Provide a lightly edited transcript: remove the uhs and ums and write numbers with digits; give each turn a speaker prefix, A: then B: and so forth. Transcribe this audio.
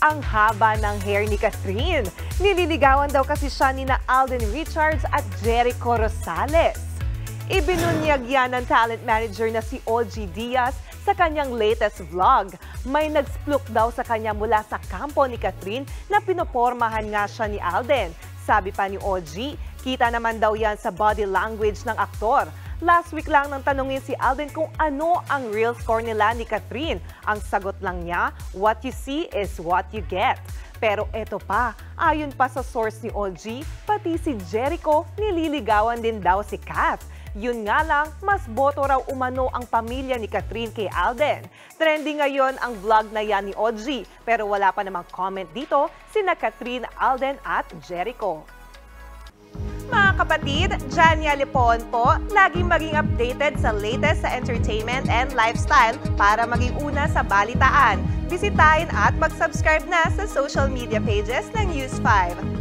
A: Ang haba ng hair ni Catherine. Nililigawan daw kasi siya ni Alden Richards at Jericho Rosales. Ibinunyag yan ng talent manager na si OG Diaz sa kanyang latest vlog. May nag-splook daw sa kanya mula sa kampo ni Catherine na pinopormahan nga siya ni Alden. Sabi pa ni OG, kita naman daw yan sa body language ng aktor. Last week lang nang tanungin si Alden kung ano ang real score nila ni Catherine. Ang sagot lang niya, what you see is what you get. Pero eto pa, ayon pa sa source ni OG, pati si Jericho nililigawan din daw si Kat. Yun nga lang, mas boto raw umano ang pamilya ni Catherine kay Alden. Trending ngayon ang vlog na yan ni OG, pero wala pa namang comment dito sina Catherine, Alden at Jericho. Mga kapatid, Jania Lipon po, laging maging updated sa latest sa entertainment and lifestyle para maging una sa balitaan. Bisitahin at mag-subscribe na sa social media pages ng News 5.